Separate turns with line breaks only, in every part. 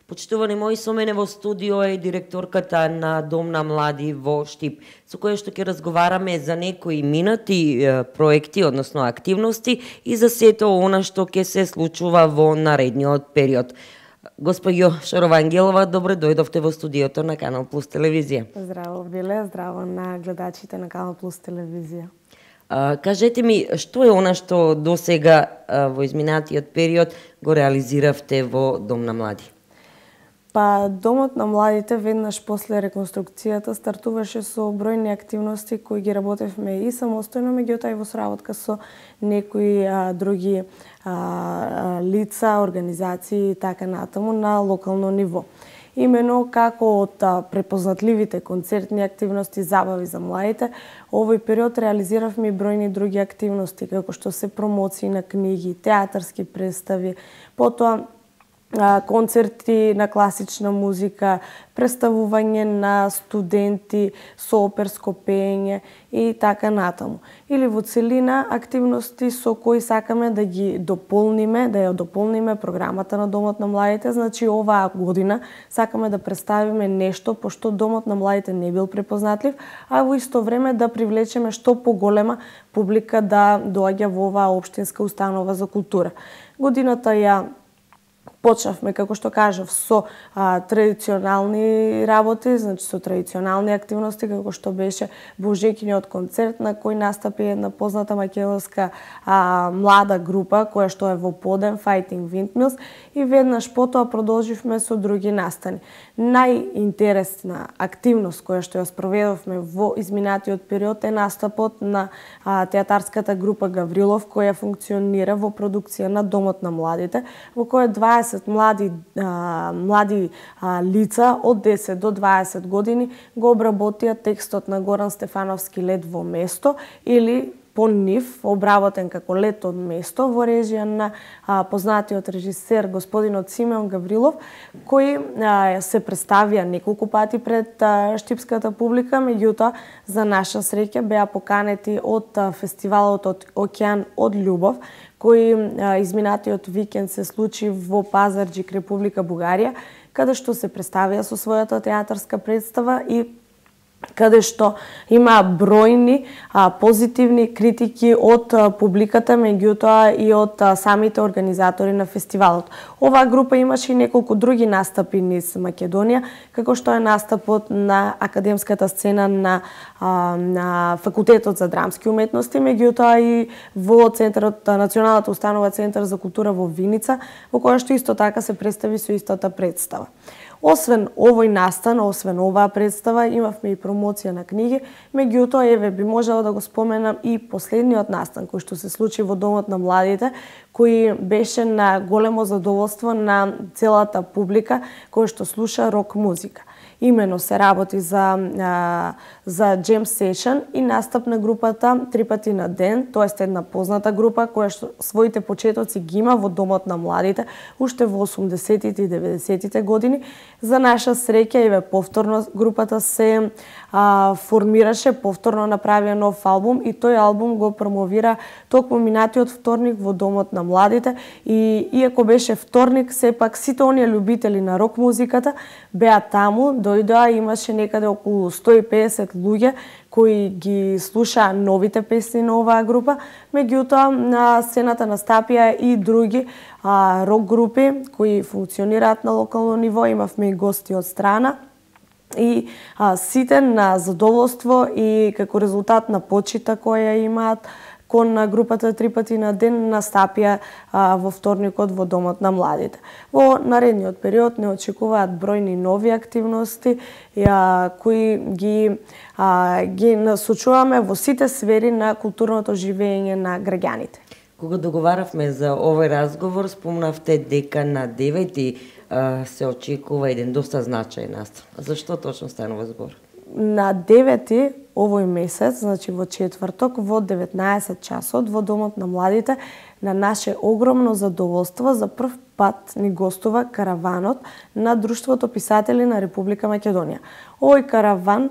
Почитувани мои, со мене во студио е директорката на Дом на млади во Штип, со која што ќе разговараме за некои минати проекти, односно активности и за сето она што ќе се случува во наредниот период. Господјо Шорова Ангелова, добре дојдовте во студиото на Канал Плюс телевизија.
Здраво, Биле, здраво на гледачите на Канал Плюс телевизија.
Кажете ми, што е она што до сега во изминатиот период го реализиравте во Дом на млади?
Па, Домот на младите веднаш после реконструкцијата стартуваше со бројни активности кои ги работевме и самостојно, меѓутоа и во соработка со некои други лица, организации и така натаму на локално ниво. Имено како од препознатливите концертни активности, забави за младите, овој период реализиравме и бројни други активности, како што се промоции на книги, театарски представи, потоа концерти на класична музика, представување на студенти со оперско пеење и така натаму. Или во целина активности со кои сакаме да ги дополниме, да ја дополниме програмата на Домот на младите. Значи оваа година сакаме да представиме нешто, пошто Домот на младите не бил препознатлив, а во исто време да привлечеме што поголема публика да доаѓа во оваа општинска установа за култура. Годината ја почнавме, како што кажав, со традиционални работи, значи со традиционални активности, како што беше Божекиниот концерт, на кој настапи една позната македонска млада група, која што е во Подем, Fighting Windmills, и веднаш потоа продолживме со други настани. Најинтересна активност која што ја спроведовме во изминатиот период е настапот на театарската група Гаврилов, која функционира во продукција на Домот на младите, во која 20 млади лица од 10 до 20 години го обработија текстот на Горан Стефановски "Лед во место" или по нив, обработен како "Лед од место" во режија на познатиот режисер господинот Симеон Гаврилов, кој се представија неколку пати пред штипската публика, меѓутоа за наша среќа беа поканети од фестивалот од Океан од љубов, кој изминатиот викенд се случи во Пазарџик, Република Бугарија, каде што се представија со својата театарска представа и каде што има бројни позитивни критики од публиката, меѓутоа и од самите организатори на фестивалот. Оваа група имаше и неколку други настапи низ Македонија, како што е настапот на академската сцена на Факултетот за драмски уметности, меѓутоа и во центарот, Националната установа Центар за култура во Виница, во која што исто така се представи со истата представа. Освен овој настан, освен оваа представа, имавме и промоција на книги, меѓутоа еве би можела да го споменам и последниот настан кој што се случи во Домот на младите, кој беше на големо задоволство на целата публика која што слуша рок музика. Имено се работи за Jam Session и настап на групата Три пати на ден, тоест една позната група која што своите почетоци ги има во Домот на младите уште во 80-тите и 90-тите години. За наша среќа, еве повторно групата се формираше, повторно направија нов албум и тој албум го промовира токму минатиот вторник во Домот на младите и иако беше вторник, сепак сите оние љубители на рок музиката беа таму, дојдоа, имаше некаде околу 150 луѓе кои ги слушаа новите песни на оваа група, меѓутоа на сцената настапија и други рок групи кои функционираат на локално ниво, имавме и гости од страна. И сите на задоволство и како резултат на почита која имаат кон групата Три пати на ден настапија во вторникот во Домот на младите. Во наредниот период не очекуваат бројни нови активности кои ги насочуваме во сите сфери на културното живење на граѓаните.
Кога договаравме за овој разговор, спомнавте дека на 9 се очекува еден доста значаен настан. Зашто точно станува збор?
На 9 овој месец, значи во четврток, во 19 часот, во Домот на младите, на наше огромно задоволство, за прв пат ни гостува караванот на Друштвото писатели на Република Македонија. Овој караван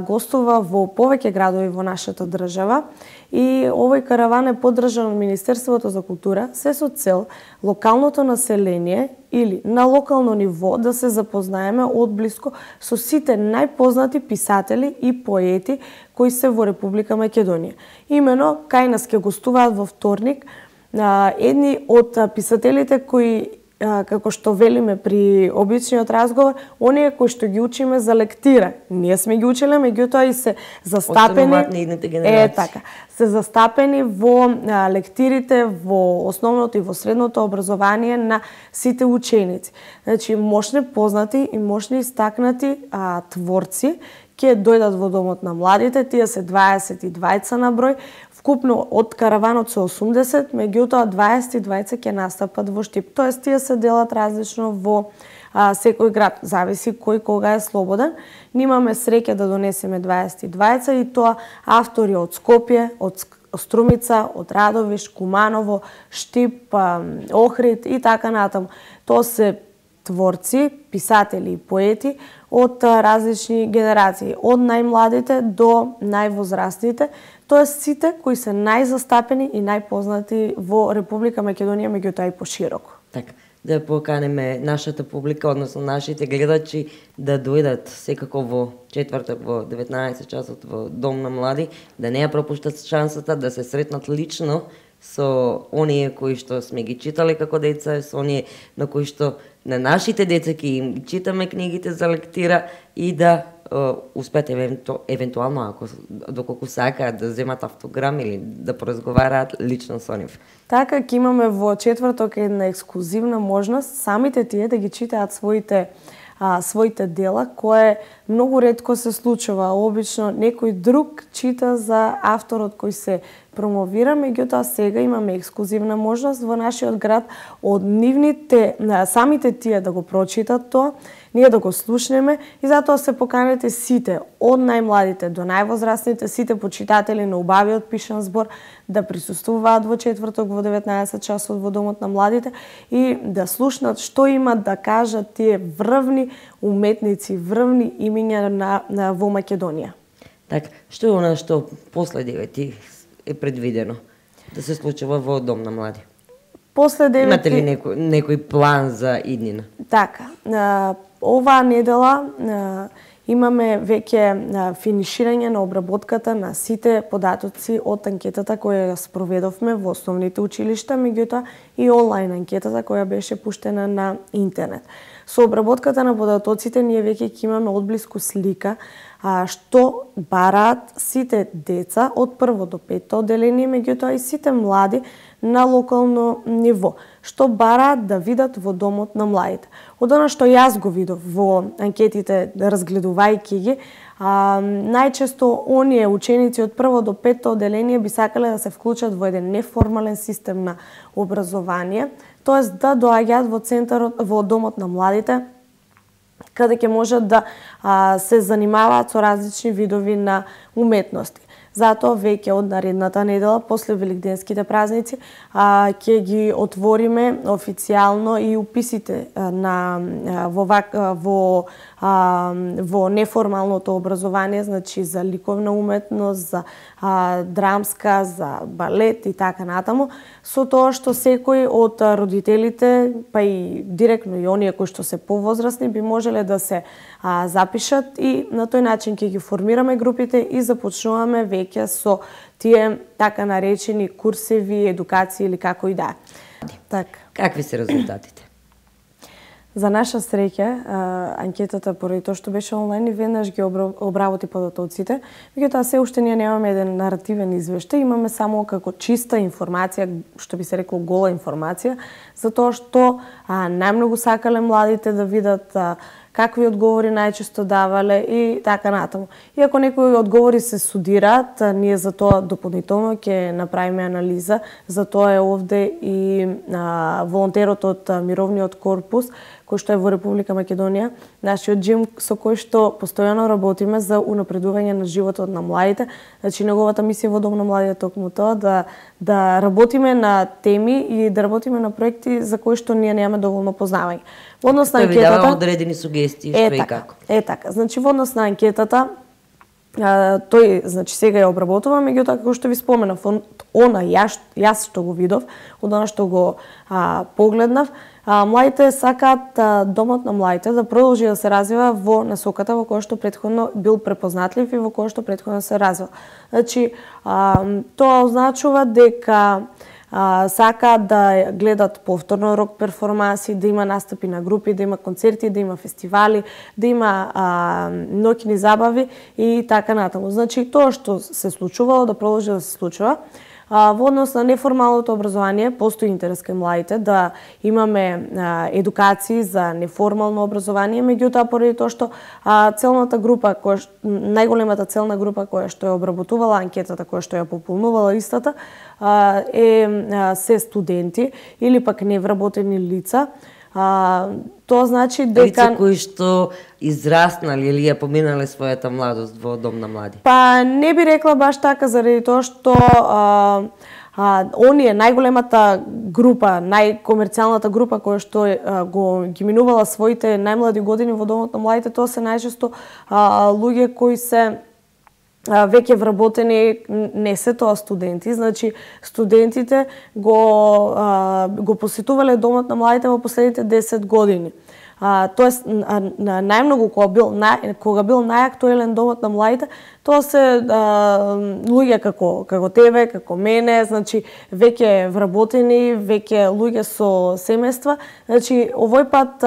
гостува во повеќе градови во нашата држава и овој караван е поддржан од Министерството за култура се со цел локалното население или на локално ниво да се запознаеме одблиско со сите најпознати писатели и поети кои се во Република Македонија. Имено кај нас ќе гостуваат во вторник едни од писателите кои, како што велиме при обичниот разговор, оние кои што ги учиме за лектира. Ние сме ги учеле, меѓутоа и се застапени така, се застапени во лектирите, во основното и во средното образование на сите ученици. Значи, мощни познати и мощни истакнати творци ќе дојдат во домот на младите, тие се 22 на број, вкупно од караванот се 80, меѓутоа 22 ќе настапат во Штип. Тоест, тие се делат различно во секој град, зависи кој кога е слободен. Нимаме среќа да донесеме 22 и тоа автори од Скопје, од Струмица, од Радовиш, Куманово, Штип, Охрид и така натаму. Тоа се творци, писатели и поети од различни генерации, од најмладите до највозрастните, тоест сите кои се најзастапени и најпознати во Република Македонија, меѓутоа и пошироко.
Така, да поканеме нашата публика, односно нашите гледачи, да дојдат секако во четврток во 19 часот во Дом на млади, да не ја пропуштат шансата да се сретнат лично со оние кои што сме ги читале како деца, со оние на кои што на нашите деца ќе им читаме книгите за лектира и да успеат евентуално, ако доколку сакаат да земат автограм или да поразговараат лично со нив.
Така, ќе имаме во четврток една ексклузивна можност самите тие да ги читаат своите дела, кое многу ретко се случува. Обично некој друг чита за авторот кој се промовира, меѓутоа сега имаме ексклузивна можност во нашиот град од нивните, самите тие да го прочитат тоа, ние да го слушнеме и затоа се поканете сите, од најмладите до највозрастните, сите почитатели на убавиот пишан збор да присуствуваат во четврток во 19 часот во Домот на младите и да слушнат што имат да кажат тие врвни уметници, врвни имиња во Македонија.
Така, што е она што после 9 е предвидено да се случува во Дом на млади?
После 9...
Имате ли некој план за иднина?
Така, оваа недела имаме веќе финиширање на обработката на сите податоци од анкетата која ја спроведовме во основните училишта, меѓутоа и онлайн анкетата која беше пуштена на интернет. Со обработката на податоците ние веќе ќе имаме одблиску слика што бараат сите деца од прво до петто одделение, меѓутоа и сите млади на локално ниво, што бараат да видат во Домот на младите. Од она што јас го видов во анкетите, разгледувајќи ги, најчесто оние ученици од прво до петто одделение би сакале да се вклучат во еден неформален систем на образование, тоест да доаѓаат во центарот, во Домот на младите, каде ќе можат да се занимаваат со различни видови на уметности. Затоа веќе од наредната недела, после великденските празници, ќе ги отвориме официјално и уписите во неформалното образование, значи за ликовна уметност, за драмска, за балет и така натаму, со тоа што секој од родителите, па и директно и оние кои што се повозрасни, би можеле да се запишат и на тој начин ќе ги формираме групите и започнуваме веќе со тие така наречени курсеви, едукации или како и да е. Така.
Какви се резултатите?
За наша среќа, анкетата поради тоа што беше онлайн и веднаш ги обработи податоците, меѓутоа се уште ние немаме еден наративен извештај, имаме само како чиста информација, што би се рекло гола информација, за тоа што најмногу сакале младите да видат какви одговори најчесто давале и така натаму. Иако некои одговори се судираат, ние за тоа дополнително ќе направиме анализа, за тоа е овде и волонтерот од Мировниот корпус, кој што е во Република Македонија, нашиот џим со кој што постојано работиме за унапредување на животот на младите. Значи, неговата мисија во Дом на младите токму тоа да да работиме на теми и да работиме на проекти за кои што ние немаме доволно познавање. Во однос на
анкетата...
анкетата...
ви дава одредени сугестии, што и како.
Така. Значи, во однос на анкетата, тој, значи, сега ја обработува, меѓутоа, како што ви споменав, јас што го видов, од она што го погледнав, младите сакаат домот на младите да продолжи да се развива во насоката во која што претходно бил препознатлив и во која што претходно се развива. Значи, тоа означува дека сакаат да гледат повторно рок перформанси, да има настапи на групи, да има концерти, да има фестивали, да има ноќни забави и така натаму. Значи, тоа што се случувало да продолжи да се случува. Во однос на неформалното образование, постои интерес кај младите да имаме едукации за неформално образование, меѓутоа поради тоа што целната група, најголемата целна група која што ја обработувала анкетата, која што ја пополнувала истата, се студенти или пак невработени лица. Тоа значи дека...
Лица кои што израснали или ја поминале својата младост во дом на млади?
Па не би рекла баш така, заради тоа што оние најголемата група, најкомерцијалната група која што ги минувала своите најмлади години во домот на младите, тоа се најчесто луѓе кои се веќе вработени, не се тоа студенти, значи студентите го посетувале домот на младите во последните 10 години. Тоест, најмногу кога бил најактуелен домот на младите, тоа се луѓе како тебе, како мене, значи веќе вработени, веќе луѓе со семејства. Значи, овој пат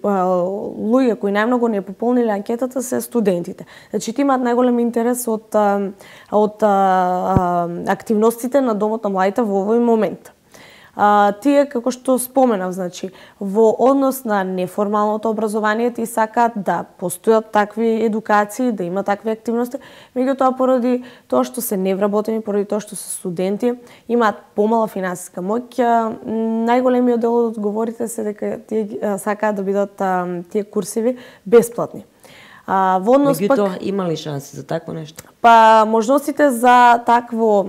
луѓе кои најмногу не пополниле анкетата се студентите. Значи, ти имаат најголем интерес од активностите на домот на младите во овој момент. Тие, како што споменав, значи, во однос на неформалното образование, ти сакаат да постојат такви едукации, да има такви активности, меѓутоа поради тоа што се невработени, поради тоа што се студенти, имаат помала финансиска моќ, најголемиот дел од одговорите се дека тие сакаат да бидат тие курсиви бесплатни.
Меѓутоа, има ли шанси за такво нешто?
Па, можностите за такво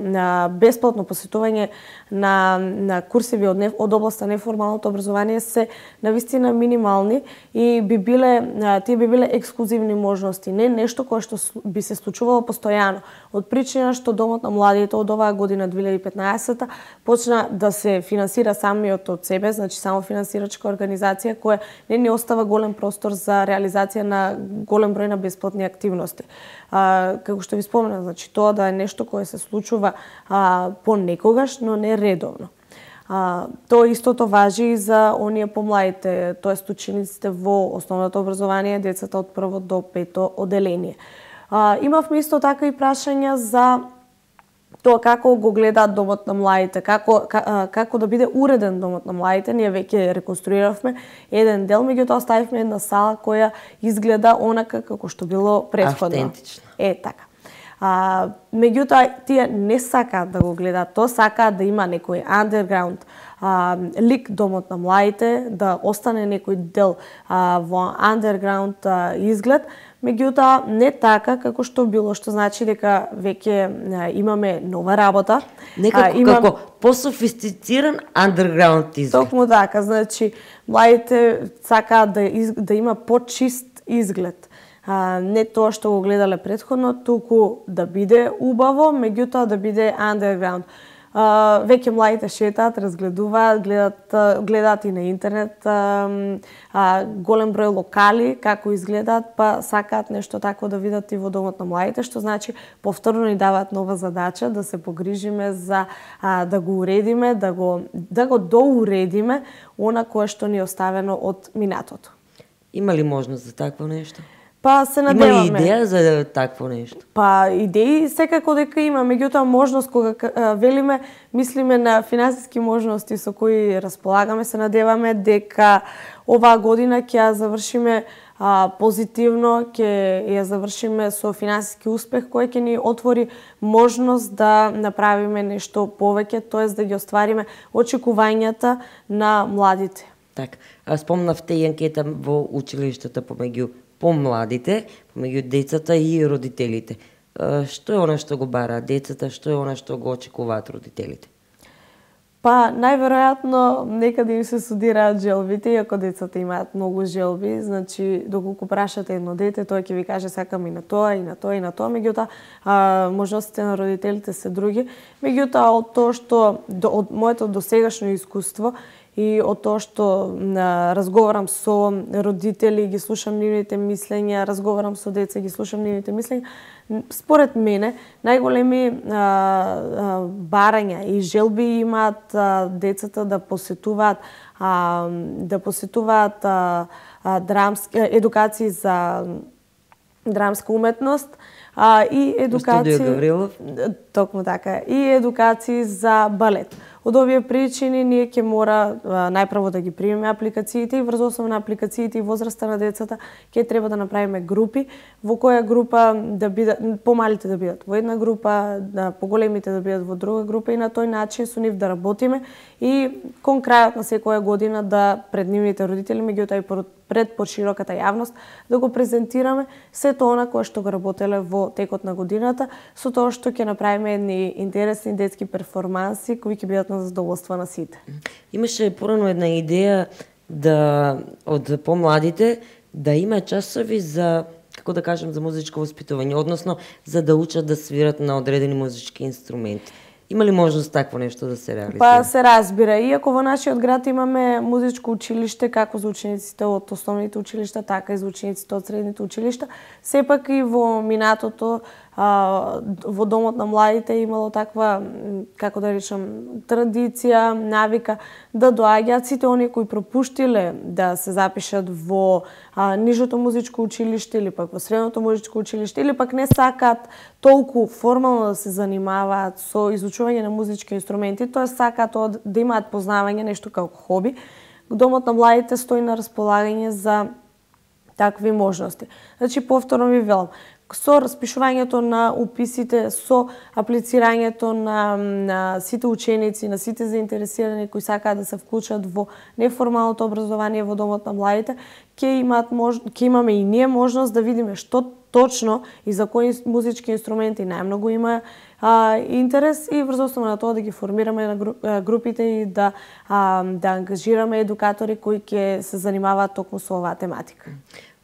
бесплатно посетување на курсиви од областа неформалното образование се навистина минимални и тие би биле ексклузивни можности, не нешто кое што би се случувало постојано. Од причина што домот на младите од оваа година 2015 почна да се финансира самиот од себе, значи само финансирачка организација која не ни остава голем простор за реализација на голем број на бесплатни активности. Како што ви споменав, значи тоа да е нешто кое се случува понекогаш, но не редовно. Тоа истото важи и за оние помладите, тоест учениците во основното образование, децата од 1 до 5 оделение. Имавме исто така и прашања за тоа како го гледаат домот на младите, како да биде уреден домот на младите. Ние веќе реконструиравме еден дел, меѓутоа оставивме една сала која изгледа онака како што било претходно.
Автентично.
Така. Меѓутоа, тие не сакаат да го гледаат, тоа сакаат да има некој underground лик домот на младите, да остане некој дел во underground изглед, меѓутоа не така како што било, што значи дека веќе имаме нова работа.
Некако како пософистициран underground изглед.
Токму така, значи младите сакаат да има почист изглед. Не тоа што го гледале претходно, туку да биде убаво, меѓутоа да биде underground. Веќе младите шетаат, разгледуваат, гледаат и на интернет голем број локали како изгледаат, па сакаат нешто такво да видат и во домот на младите, што значи повторно ни даваат нова задача да се погрижиме за да го уредиме, да го доуредиме она кое што ни е оставено од минатото.
Има ли можност за такво нешто?
Па се надеваме.
Има ли идеја за такво нешто?
Па идеи секако дека има, меѓутоа можност кога велиме, мислиме на финансиски можности со кои располагаме, се надеваме дека оваа година ќе ја завршиме позитивно, ќе ја завршиме со финансиски успех кој ќе ни отвори можност да направиме нешто повеќе, тоест да ги оствариме очекувањата на младите.
Така, спомнавте и анкета во училиштата помеѓу помладите, помеѓу децата и родителите. што е она што го бараат децата, што е она што го очекуваат родителите?
Па, најверојатно некаде им се судираат желбите, иако децата имаат многу желби, значи доколку прашате едно дете, тој ќе ви каже сакам и на тоа, и на тоа, и на тоа, меѓутоа можностите на родителите се други. Меѓутоа од тоа што од моето досегашно искуство и од тоа што разговарам со родители, ги слушам нивните мислења, разговарам со деца, ги слушам нивните мислења, според мене најголеми барања и желби имаат децата да посетуваат едукации за драмска уметност и едукации токму така и едукации за балет. Од овие причини ние ќе мора најпрво да ги примеме апликациите и врз основа на апликациите и возраста на децата ќе треба да направиме групи, во која група да бидат помалите да бидат во една група, поголемите да бидат во друга група и на тој начин со нив да работиме и кон крајот на секоја година да пред нивните родители, меѓутоа и пред пошироката јавност да го презентираме сето она кое што го работеле во текот на годината, со тоа што ќе направиме едни интересни детски перформанси кои ќе бидат на задоволство на сите.
Имаше порано една идеја да од помладите да има часови за, како да кажем, за музичко воспитување, односно за да учат да свират на одредени музички инструменти. Има ли можност такво нешто да се реализира?
Па се разбира. Иако во нашиот град имаме музичко училиште како за учениците од основните училишта, така и за учениците од средните училишта, сепак и во минатото во домот на младите имало таква, како да речам, традиција, навика да доаѓаат сите оние кои пропуштиле да се запишат во нижото музичко училиште или пак во средното музичко училиште или пак не сакаат толку формално да се занимаваат со изучување на музички инструменти, тоа сакаат да имаат познавање, нешто како хоби. Домот на младите стои на располагање за такви можности. Значи, повторно ви велам, со распишувањето на уписите, со аплицирањето на сите ученици, на сите заинтересирани кои сакаат да се вклучат во неформалното образование во домот на младите, ќе имаме и ние можност да видиме што точно и за кои музички инструменти најмногу има интерес и врз основа на тоа да ги формираме на групите и да ангажираме едукатори кои ќе се занимаваат токму со оваа тематика.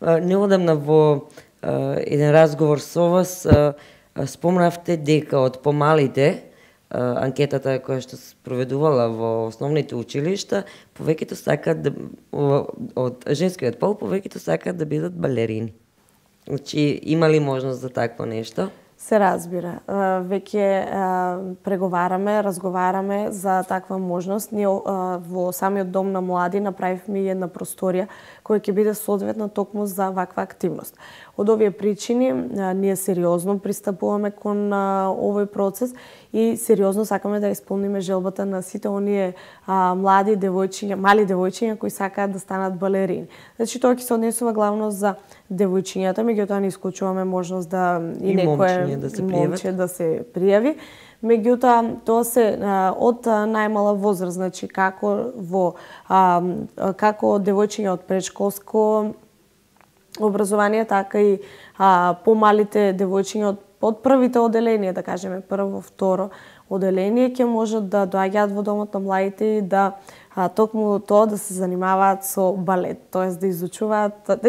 Неодамна во еден разговор со вас спомнавте дека од помалите анкетата која што се проведувала во основните училишта, повеќето сакаат од женскиот пол повеќето сакаат да бидат балерини. Значи, има ли можност за такво нешто?
Се разбира. Веќе преговараме, разговараме за таква можност. Ние во самиот дом на млади направивме една просторија која ќе биде соодветна токму за ваква активност. Од овие причини ние сериозно пристапуваме кон овој процес и сериозно сакаме да исполниме желбата на сите оние млади девојчиња, мали девојчиња кои сакаат да станат балерини. Значи тоа ќе се однесува главно за девојчињата, меѓутоа не исклучуваме можност да и некое момче да се пријави. Меѓутоа, тоа се од најмала возраст, значи како девојчиња од претшколско образование, така и помалите девојчиња од првите оделенија, да кажеме прво, второ оделение, ќе можат да доаѓаат во домот на младите и да токму тоа да се занимаваат со балет, тоест да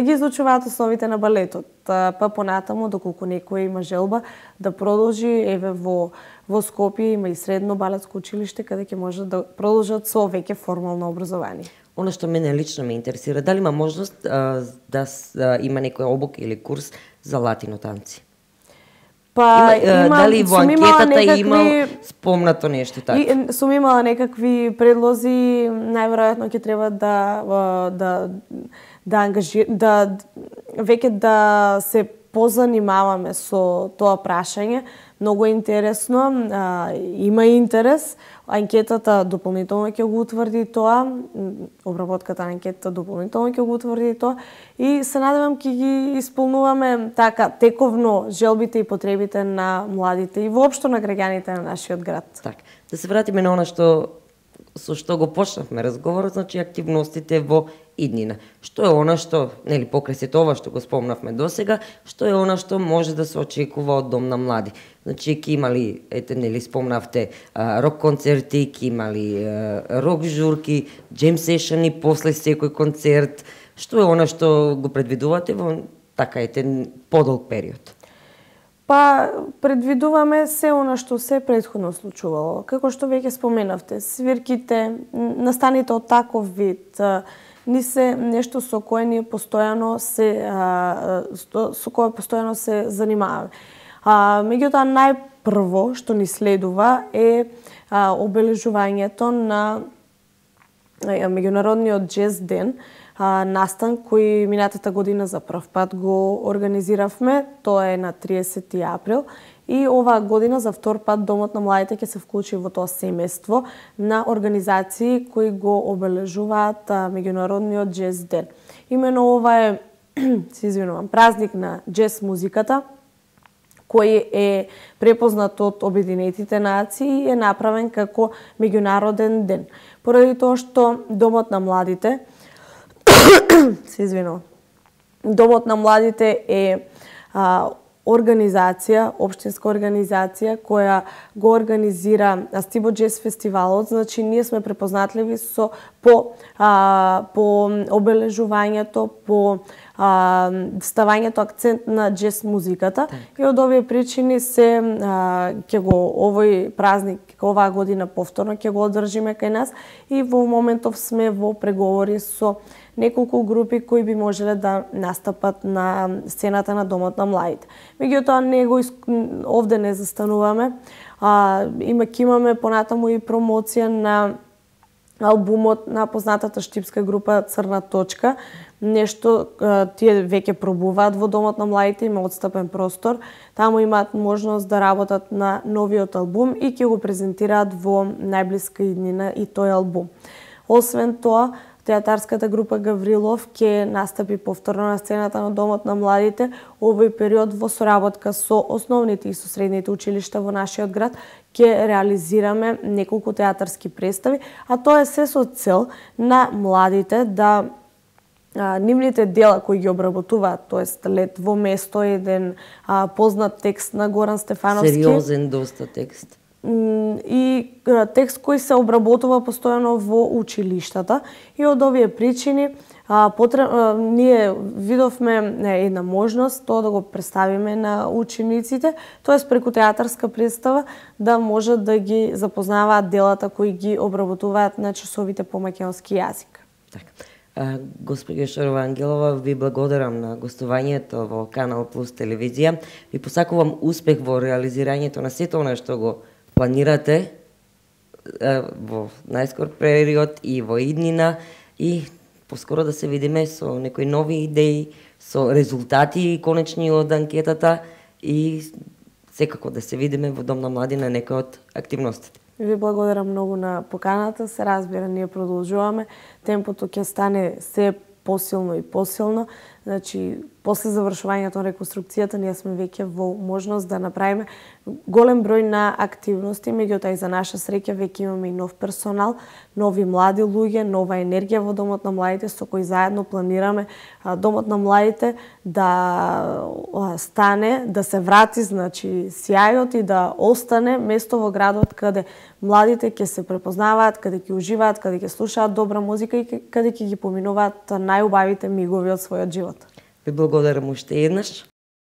ги изучуваат основите на балетот, па понатаму доколку некој има желба да продолжи, еве во Скопје има и средно балетско училиште каде ќе можат да продолжат со веќе формално образование.
Она што мене лично ме интересира, дали има можност да има некој обук или курс за латино танци?
Па
дали во анкетата има спомнато нешто така?
Сум имала некакви предлози, најверојатно ќе треба веќе да се позанимаваме со тоа прашање. Многу е интересно, има интерес. Анкетата дополнително ќе го утврди тоа, обработката на анкетата дополнително ќе го утврди тоа и се надевам ќе ги исполнуваме така тековно желбите и потребите на младите и воопшто на граѓаните на нашиот град.
Так, да се вратиме на она со што го почнавме разговорот, значи активностите во иднина. Што е она што, нели, покрај сето ова што го спомнавме досега, што е она што може да се очекува од Дом на млади? Значи, ќе имали, ете, нели, спомнавте, рок концерти, ќе имали рок журки, джем сешани после секој концерт. Што е она што го предвидувате во така, ете, подолг период?
Па, предвидуваме се она што се претходно случувало. Како што веќе споменавте, свирките, настаните од таков вид, ни се нешто со кое ние постојано се занимаваме. Меѓутоа, најпрво што ни следува е обележувањето на меѓународниот џез ден, настан кој минатата година за прв пат го организиравме, тоа е на 30 април, и оваа година за втор пат Домот на младите ќе се вклучи во тоа семејство на организации кои го обележуваат меѓународниот џез ден. Имено ова е, празник на џез музиката, кој е препознат од Обединетите нации и е направен како меѓународен ден. Поради тоа што Домот на младите Домот на младите е организација, општинска организација која го организира Стибо џез фестивалот, значи ние сме препознатливи по обележувањето, по ставањето акцент на џез музиката, и од овие причини ќе го овој празник оваа година повторно ќе го одржиме кај нас, и во моментов сме во преговори со неколку групи кои би можеле да настапат на сцената на Домот на младите. Меѓутоа, овде не застануваме. Имаме понатаму и промоција на албумот на познатата штипска група Црна точка. Нешто тие веќе пробуваат во Домот на младите, има одстапен простор. Таму имаат можност да работат на новиот албум и ќе го презентираат во најблиска иднина и тој албум. Освен тоа, театарската група Гаврилов ќе настапи повторно на сцената на Домот на младите овој период во соработка со основните и со средните училишта во нашиот град. Ќе реализираме неколку театарски представи, а тоа е се со цел на младите да нивните дела кои ги обработуваат, тоест Лет во место, еден познат текст на Горан Стефановски.
Сериозен доста текст.
И текст кој се обработува постојано во училиштата, и од овие причини ние видовме една можност тоа да го представиме на учениците, тоест преку театарска представа да можат да ги запознаваат делата кои ги обработуваат на часовите по македонски јазик.
Така. Госпоѓа Шарова Ангелова, ви благодарам на гостувањето во Канал Плюс телевизија. Ви посакувам успех во реализирањето на сето она што го планирате во најскор период и во иднина, и поскоро да се видиме со некои нови идеи, со резултати конечни од анкетата, и секако да се видиме во Дом на млади на некои од активностите.
Ви благодарам многу на поканата, се разбира, ние продолжуваме. Темпото ќе стане се посилно и посилно. Значи, после завршувањето на реконструкцијата, ние сме веќе во можност да направиме голем број на активности, меѓутоа и за наша среќа веќе имаме и нов персонал, нови млади луѓе, нова енергија во Домот на младите, со кои заедно планираме Домот на младите да стане, да се врати, значи, сјајот, и да остане место во градот каде младите ќе се препознаваат, каде ќе уживаат, каде ќе слушаат добра музика и каде ќе ги поминуваат најубавите мигови од својот живот.
Ви благодарам уште еднаш.